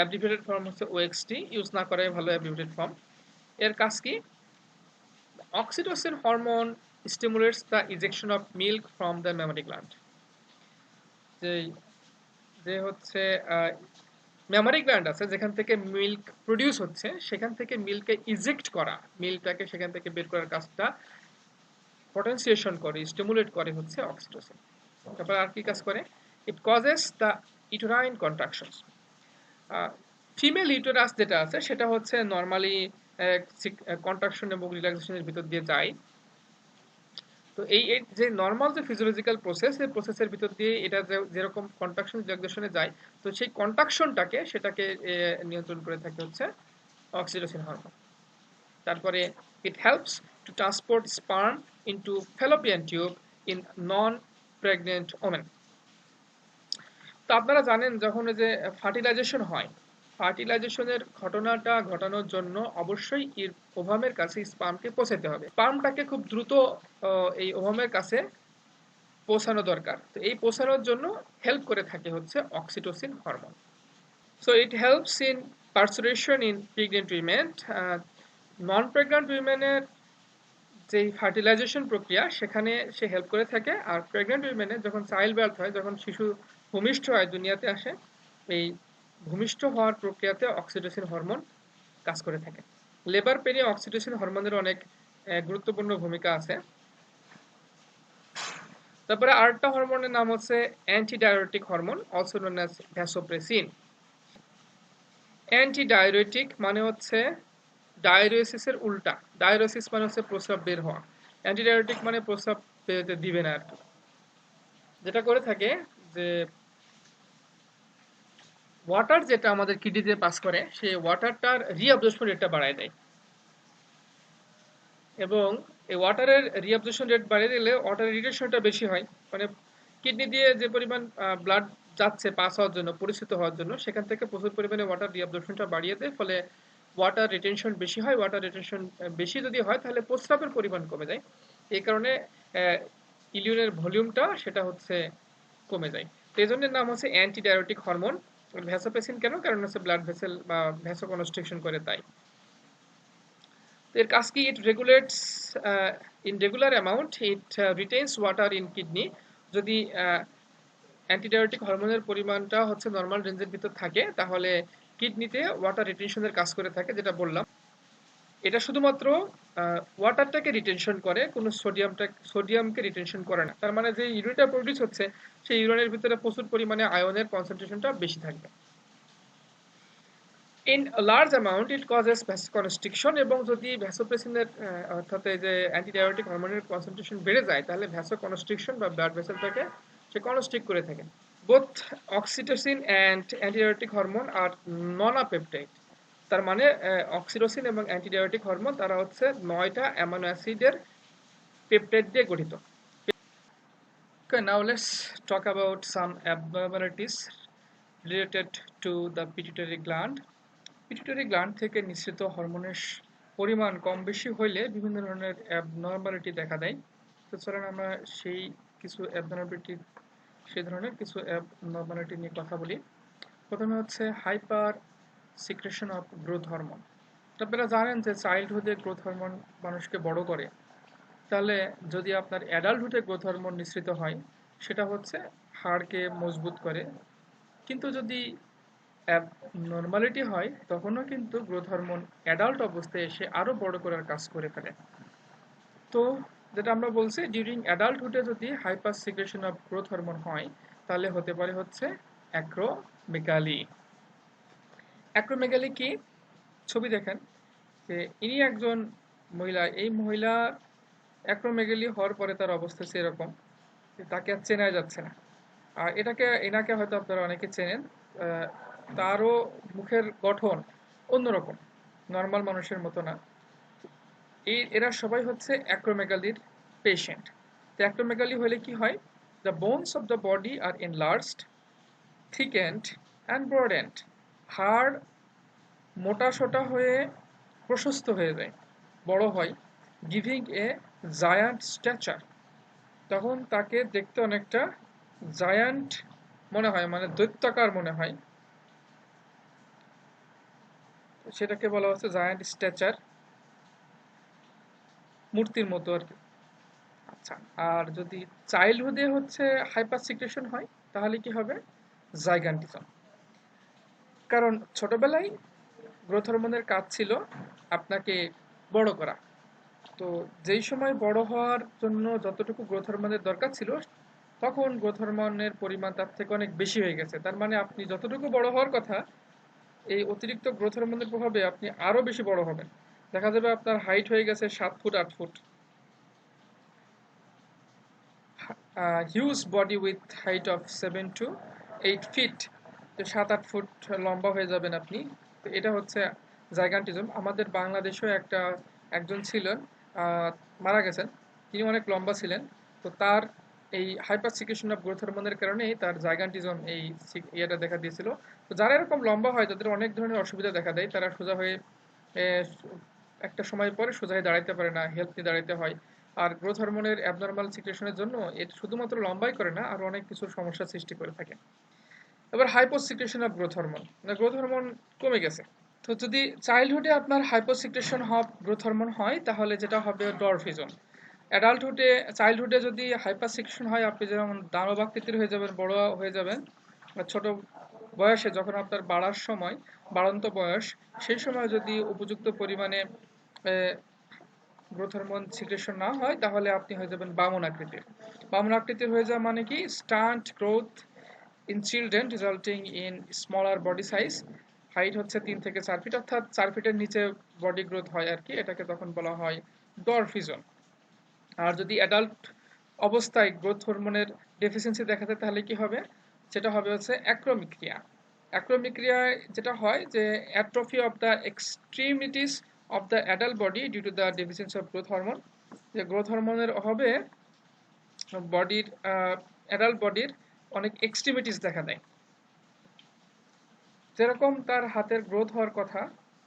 Abbreviated form হচ্ছে OXT, ইউজ না করাই ভালো abbreviated form। এর কাজ কি? Oxytocin hormone stimulates the ejection of milk from the mammary gland. যে হচ্ছে mammary gland আছে যেখান থেকে মিল্ক প্রডিউস হচ্ছে, সেখান থেকে মিল্ককে ইজেক্ট করা, মিল্কটাকে সেখান থেকে বের করার কাজটা পটেনসিয়েশন করে, স্টিমুলেট করে হচ্ছে অক্সিটোসিন। তারপর আর কি কাজ করে? It causes the uterine contractions. Female uterus যেটা আছে সেটা হচ্ছে নর্মালি কন্ট্রাকশন এবং রিল্যাক্সেশনের ভিতর দিয়ে যায়। তো এই যে নর্মাল যে ফিজিওলজিক্যাল প্রসেস, এই প্রসেসের ভিতর দিয়ে এটা যেরকম কন্ট্রাকশন রিল্যাক্সেশনে যায়, তো সেই কন্ট্রাকশনটাকে সেটাকে নিয়ন্ত্রণ করে থাকে হচ্ছে অক্সিটোসিন হরমোন। তারপরে it helps to transport sperm into fallopian tube in non-pregnant women. তো আপনারা জানেন যখন এই যে ফার্টিলাইজেশন হয়, ফার্টিলাইজেশনের ঘটনাটা ঘটানোর জন্য অবশ্যই ওভামের কাছে স্পার্মকে পৌঁছাতে হবে। স্পার্মটাকে খুব দ্রুত এই ওভামের কাছে পৌঁছানো দরকার। তো এই পৌঁছানোর জন্য হেল্প করে থাকে হচ্ছে oxytocin hormone. So it helps in parturition in pregnant women. Non pregnant উইমেনের যে ফার্টিলাইজেশন প্রক্রিয়া সেখানে সে হেল্প করে থাকে। আর প্রেগনেন্ট উইমেনে যখন চাইল্ড বার্থ হয়, যখন শিশু ভূমিষ্ঠ হয়, দুনিয়াতে আসে, এই ভূমিষ্ঠ হওয়ার প্রক্রিয়াতে অক্সিটোসিন হরমোন কাজ করে থাকে। লেবার পেনে অক্সিটোসিন হরমোনের অনেক গুরুত্বপূর্ণ ভূমিকা আছে। তারপরে আরেকটা হরমোনের নাম হচ্ছে antidiuretic hormone, also known as vasopressin. Antidiuretic মানে হচ্ছে ডায়ুরেসিসের উল্টা। ডায়ুরেসিস মানে হচ্ছে প্রস্রাব বের হওয়া, অ্যান্টিডাইউরেটিক মানে প্রস্রাব বেরোতে দিবে না আর কি। যেটা করে থাকে যে ওয়াটার যেটা আমাদের কিডনিতে পাস করে, সেই ওয়াটারটার রিঅ্যাবজর্পশন রেটটা বাড়ায় দেয়। এবং এই ওয়াটারের রিঅ্যাবজর্পশন রেট বাড়িয়ে দিলে ওয়াটার রিটেনশনটা বেশি হয়। মানে কিডনি দিয়ে যে পরিমাণ ব্লাড যাচ্ছে পাস হওয়ার জন্য, পরিচিত হওয়ার জন্য, সেখান থেকে প্রচুর পরিমাণে ওয়াটার রিঅ্যাবজর্পশনটা বাড়িয়ে দেয়। ফলে ওয়াটার রিটেনশন বেশি হয়। ওয়াটার রিটেনশন বেশি যদি হয় তাহলে প্রস্রাবের পরিমাণ কমে যায়। এই কারণে ইলিউনের ভলিউমটা সেটা হচ্ছে কমে যায়। তো এই জন্য নাম হচ্ছে অ্যান্টিডাইউরেটিক হরমোন। ভ্যাসোপ্রেসিন কেন? কারণ হচ্ছে ব্লাড ভেসেল বা ভ্যাসোকনস্ট্রিকশন করে তাই। এর কাজ কি? It regulates in regular amount, it retains water in kidney. যদি অ্যান্টিডাইউরেটিক হরমোনের পরিমাণটা হচ্ছে নর্মাল রেঞ্জের ভিতর থাকে তাহলে কিডনিতে ওয়াটার রিটেনশনের কাজ করে থাকে, যেটা বললাম। এটা শুধুমাত্র ওয়াটারটাকে রিটেনশন করে, কোনো সোডিয়ামকে রিটেনশন করে না। তার মানে যে ইউরিনটা প্রডিউস হচ্ছে সেই ইউরিনের ভিতরে প্রচুর পরিমাণে আয়নের কনসেন্ট্রেশনটা বেশি থাকবে। In large amount it causes vasoconstriction. এবং যদি ভ্যাসোপ্রেসিনের অর্থাৎ এই যে অ্যান্টিডাইউরেটিক হরমোনের কনসেন্ট্রেশন বেড়ে যায় তাহলে ভ্যাসোকনস্ট্রিকশন বা ব্লাড ভেসেলটাকে সে কনস্ট্রিক্ট করে থাকে। Both oxytocin and antidiuretic hormone are nonapeptide. তার মানে অক্সিটোসিন এবং অ্যান্টিডাইউরেটিক হরমোন তারা হচ্ছে 9টা অ্যামাইনো অ্যাসিডের পেপটাইড দিয়ে গঠিত। Okay, now let's talk about some abnormalities related to the pituitary gland. Pituitary gland থেকে নিঃসৃত হরমোনের পরিমাণ কম বেশি হইলে বিভিন্ন ধরনের অ্যাবনর্মালিটি দেখা দেয়। তো চলেন আমরা সেই ধরনের কিছু অ্যাবনর্মালিটি নিয়ে কথা বলি। প্রথমে হচ্ছে hyper secretion of growth hormone. আপনারা জানেন যে চাইল্ডহুডে গ্রোথ হরমোন মানুষকে বড় করে, তাহলে যদি আপনার অ্যাডাল্টহুডে গ্রোথ হরমোন নিঃসৃত হয় সেটা হচ্ছে হাড়কে মজবুত করে। কিন্তু যদি নর্মালিটি হয় তখনও কিন্তু গ্রোথ হরমোন অ্যাডাল্ট অবস্থায় এসে আরও বড় করার কাজ করে ফেলে। তো যেটা আমরা বলছি, ডিউরিং অ্যাডাল্টহুডে যদি hyper secretion of growth hormone হয় তাহলে হতে পারে হচ্ছে অ্যাক্রোমেগালি। অ্যাক্রোমেগালি কি? ছবি দেখেন যে ইনি একজন মহিলা, এই মহিলা অ্যাক্রোমেগালি হওয়ার পরে তার অবস্থা সেরকম, তাকে আর চেনা যাচ্ছে না। আর এনাকে হয়তো আপনারা অনেকে চেনেন। তারও মুখের গঠন অন্যরকম, নর্মাল মানুষের মতো না। এরা সবাই হচ্ছে অ্যাক্রোমেগালির পেশেন্ট। তো অ্যাক্রোমেগালি হলে কি হয়? The bones of the body are enlarged, thickened and broadened. হাড় মোটা সোটা হয়ে প্রশস্ত হয়ে যায়, বড় হয়। Giving a giant stature. তখন তাকে দেখতে অনেকটা জায়ান্ট মনে হয়, মানে দৈত্যাকার মনে হয়, সেটাকে বলা হচ্ছে জায়ান্ট স্ট্যাচার, মূর্তির মতো আর কি। আচ্ছা, আর যদি চাইল্ডহুডে হচ্ছে হাইপার সিক্রেশন হয় তাহলে কি হবে? জাইগান্টিজম। কারণ ছোটবেলায় গ্রোথ হরমোনের কাজ ছিল আপনাকে বড় করা। তো যেই সময় বড় হওয়ার জন্য যতটুকু গ্রোথ হরমোনের দরকার ছিল তখন গ্রোথ হরমোনের পরিমাণ তার থেকে অনেক বেশি হয়ে গেছে। তার মানে আপনি যতটুকু বড় হওয়ার কথা, এই অতিরিক্ত গ্রোথ হরমোনের প্রভাবে আপনি আরো বেশি বড় হবেন। দেখা যাবে আপনার হাইট হয়ে গেছে 7 foot 8 foot. Huge body with height of 7 to 8 feet. তো 7-8 ফুট লম্বা হয়ে যাবেন আপনি। তো এটা হচ্ছে জাইগান্টিজম। আমাদের বাংলাদেশেও একটা একজন ছিলেন, মারা গেছেন, তিনি অনেক লম্বা ছিলেন। তো তার এই হাইপার সিক্রেশন অফ গ্রোথ হরমোনের কারণেই তার জাইগান্টিজম এই ইয়েটা দেখা দিয়েছিল। তো যারা এরকম লম্বা হয় তাদের অনেক ধরনের অসুবিধা দেখা দেয়, তারা সোজা হয়ে একটা সময় পরে সোজা হয়ে দাঁড়াইতে পারে না, হেল্প নিয়ে দাঁড়াইতে হয়। আর গ্রোথ হরমোনের অ্যাবনর্মাল সিক্রেশনের জন্য এটা শুধুমাত্র লম্বাই করে না, আর অনেক কিছু সমস্যার সৃষ্টি করে থাকে। এবার hypo secretion of growth hormone, growth hormone কমে গেছে। তো যদি চাইল্ডহুডে আপনার হাইপোসিক্রেশন অফ গ্রোথ হরমোন হয় তাহলে যেটা হবে ডরফিজম। অ্যাডাল্টহুডে, চাইল্ডহুডে যদি হাইপার সিক্রেশন হয়, আপনি যেমন দানব আকৃতির হয়ে যাবেন, বড় হয়ে যাবেন, বা ছোট বয়সে যখন আপনার বাড়ার সময়, বাড়ন্ত বয়স, সেই সময় যদি উপযুক্ত পরিমাণে গ্রোথ হরমোন সিক্রেশন না হয় তাহলে আপনি হয়ে যাবেন বামন আকৃতির। বামন আকৃতির হয়ে যাওয়া মানে কি, stunt growth in children resulting in smaller body size. Height হচ্ছে 3 থেকে 4 ফিট, অর্থাৎ 4 ফিটের নিচে বডি গ্রোথ হয় আর কি, এটাকে তখন বলা হয় ডরফিজম। আর যদি অ্যাডাল্ট অবস্থায় গ্রোথ হরমোনের ডেফিসিয়েন্সি দেখা যায় তাহলে কি হবে, সেটা হবে হচ্ছে অ্যাক্রোমিক্রিয়া। অ্যাক্রোমিক্রিয়ায় যেটা হয় যে atrophy of the extremities of the adult body due to the deficiency of growth hormone. যে গ্রোথ হরমোনের অভাবে বডির, অ্যাডাল্ট বডির অনেক এক্সট্রিমিটিস দেখা দেয়। যেরকম তার হাতের গ্রোথ হওয়ার কথা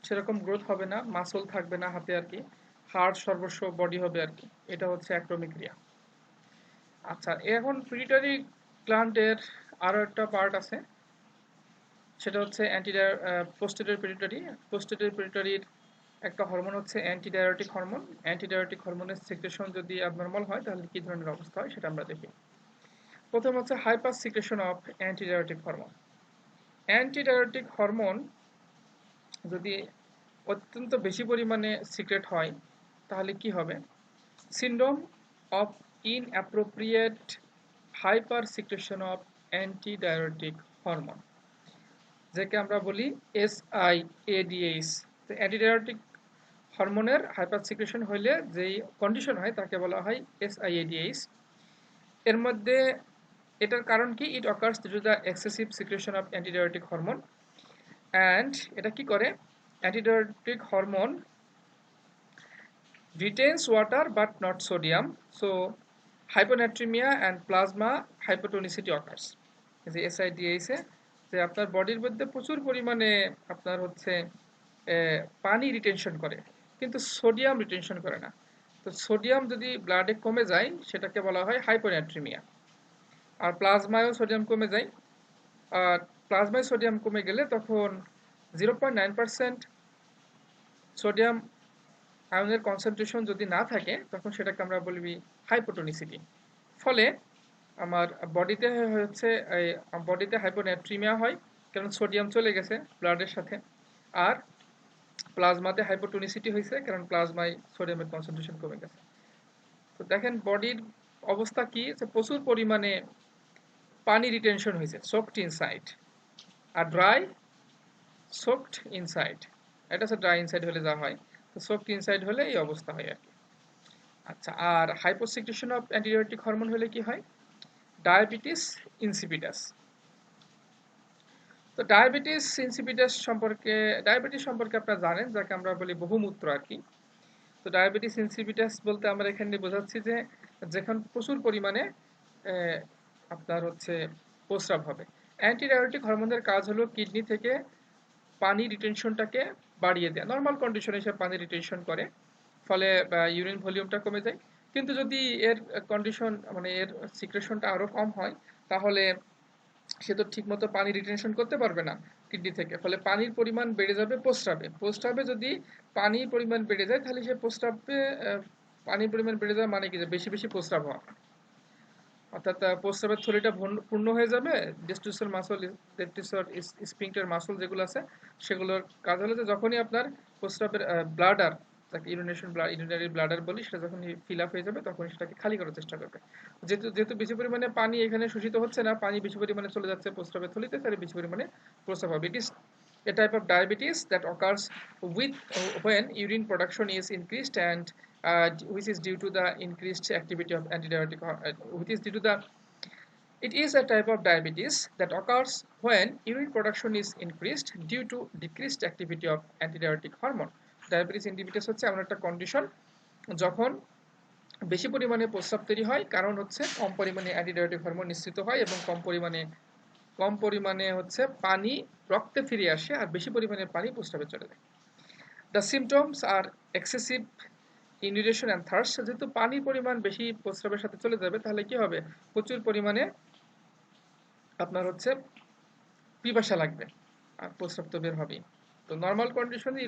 সেরকম গ্রোথ হবে না, মাসল থাকবে না হাতে আর কি, হাড় সর্বস্ব বডি হবে আর কি। এটা হচ্ছে অ্যাক্রোমিক্রিয়া। আচ্ছা, এখন পিটুইটারি গ্ল্যান্ডের আরো একটা পার্ট আছে, সেটা হচ্ছে পোস্টেরিয়র পিটুইটারি। পোস্টেরিয়র পিটুইটারির একটা হরমোন হচ্ছে অ্যান্টিডায়ারেটিক হরমোন। অ্যান্টিডায়ারেটিক হরমোনের সিক্রেশন যদি অ্যাবনর্মাল হয় তাহলে কি ধরনের অবস্থা হয় সেটা আমরা দেখি। প্রথম হচ্ছে hyper secretion of antidiuretic hormone. Antidiuretic hormone যদি অত্যন্ত বেশি পরিমাণে সিক্রেট হয় তাহলে কি হবে, syndrome of inappropriate hyper secretion of antidiuretic hormone, যাকে আমরা বলি SIADH। তো অ্যান্টিডায়ারেটিক হরমোনের হাইপার সিক্রেশন হইলে যেই কন্ডিশন হয় তাকে বলা হয় SIADH। এর মধ্যে এটার কারণ কি, it occurs due to the excessive secretion of antidiuretic hormone. And এটা কি করে, antidiuretic hormone retains water but not sodium, so hyponatremia and plasma hypotonicity occurs। যে SIDH এ যে আপনার বডির মধ্যে প্রচুর পরিমাণে আপনার হচ্ছে পানি রিটেনশন করে কিন্তু সোডিয়াম রিটেনশন করে না। তো সোডিয়াম যদি ব্লাডে কমে যায় সেটাকে বলা হয় হাইপোনাট্রিমিয়া। আর প্লাজমায়ও সোডিয়াম কমে যায়। আর প্লাজমায় সোডিয়াম কমে গেলে তখন 0.9% সোডিয়াম আয়নের কনসেন্ট্রেশন যদি না থাকে তখন সেটাকে আমরা বলবি হাইপোটোনিসিটি। ফলে আমার বডিতে হাইপোনাট্রিমিয়া হয়, কারণ সোডিয়াম চলে গেছে ব্লাডের সাথে। আর প্লাজমাতে হাইপোটোনিসিটি হয়েছে কারণ প্লাজমায় সোডিয়ামের কনসেন্ট্রেশন কমে গেছে। তো দেখেন বডির অবস্থা কি, যে প্রচুর পরিমাণে পানি রিটেনশন হয়েছে, সোকড ইনসাইড। আর ড্রাই, সোকড ইনসাইড। এটা হচ্ছে ড্রাই ইনসাইড হলে যা হয়, তো সোকড ইনসাইড হলে এই অবস্থা হয় আর কি। আচ্ছা, আর হাইপোসিক্রেশন অফ অ্যান্টিডায়ারেটিক হরমোন হলে কি হয়, ডায়াবেটিস ইনসিপিটাস। তো ডায়াবেটিস সম্পর্কে আপনারা জানেন, যাকে আমরা বলি বহুমূত্র আর কি। তো ডায়াবেটিস ইনসিপিটাস বলতে আমরা এখানে বোঝাচ্ছি যে যেখানে প্রচুর পরিমাণে আপনার হচ্ছে প্রস্রাব হবে। অ্যান্টিডায়াবেটিক হরমোনের কাজ হলো কিডনি থেকে পানি রিটেনশনটাকে বাড়িয়ে দেয়। নর্মাল কন্ডিশনে সে পানি রিটেনশন করে, ফলে ইউরিন ভলিউমটা কমে যায়। কিন্তু যদি এর কন্ডিশন মানে এর সিক্রেশনটা আরো কম হয় তাহলে সে তো ঠিকমতো পানি রিটেনশন করতে পারবে না কিডনি থেকে, ফলে পানির পরিমাণ বেড়ে যাবে প্রস্রাবে। প্রস্রাবে যদি পানির পরিমাণ বেড়ে যায় তাহলে সে প্রস্রাবে পানির পরিমাণ বেড়ে যাওয়া মানে কি, যে বেশি বেশি প্রস্রাব হওয়া, অর্থাৎ প্রস্রাবের থলিটা পূর্ণ হয়ে যাবে। ডিস্টুসাল মাসল, লেপ্টিসর, স্ফিংক্টার মাসল যেগুলো আছে সেগুলোর কাজ হলো যে যখনই আপনার প্রস্রাবের ব্লাডার, যাকে ইউরিনারি ব্লাডার বলি, সেটা যখন ফিল আপ হয়ে যাবে তখন সেটাকে খালি করার চেষ্টা করবে। যেহেতু যেহেতু বেশি পরিমাণে পানি এখানে শোষিত হচ্ছে না, পানি বেশি পরিমাণে চলে যাচ্ছে প্রস্রাবের থলিতে, তাহলে বেশি পরিমাণে প্রস্রাব হবে। It is a type of diabetes that occurs with when urine production is increased and which is due to the increased activity of antidiuretic, which is due to the it is a type of diabetes that occurs when urine production is increased due to decreased activity of antidiuretic hormone. Diabetes insipidus হচ্ছে এমন একটা condition যখন বেশি পরিমাণে প্রস্রাব তৈরি হয়, কারণ হচ্ছে কম পরিমাণে অ্যান্টিডায়াবেটিক হরমোন নিঃসৃত হয় এবং কম পরিমাণে হচ্ছে পানি রক্তে ফিরে আসে আর বেশি পরিমাণে পানি প্রস্রাবে চলে যায়। The symptoms are excessive urination and thirst. যেহেতু পানির পরিমাণ বেশি প্রস্রাবের সাথে চলে যাবে তাহলে কি হবে, প্রচুর পরিমাণে আপনার হচ্ছে পিপাসা লাগবে আর প্রস্রাব তো বের হবেই। তো নর্মাল কন্ডিশনে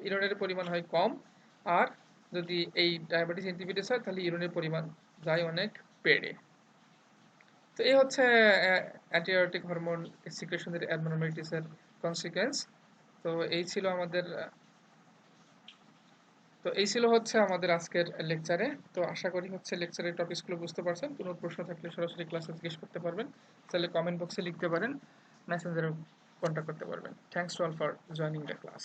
ইউরিনের পরিমাণ হয় কম, আর যদি এই ডায়াবেটিস ইনহিবিটাস হয় তাহলে ইউরিনের পরিমাণ যায় অনেক বেড়ে। তো এই হচ্ছে অ্যান্টিবায়োটিক হরমোন সিক্রেশনের অ্যাবনর্মালিটিসের কনসিকোয়েন্স। তো এই ছিল আমাদের হচ্ছে আমাদের আজকের লেকচারে। তো আশা করি হচ্ছে লেকচারের টপিকসগুলো বুঝতে পারছেন। কোনো প্রশ্ন থাকলে সরাসরি ক্লাসে জিজ্ঞেস করতে পারবেন, তাহলে কমেন্ট বক্সে লিখতে পারেন, মেসেঞ্জারে কন্ট্যাক্ট করতে পারবেন। Thanks to all for joining the class.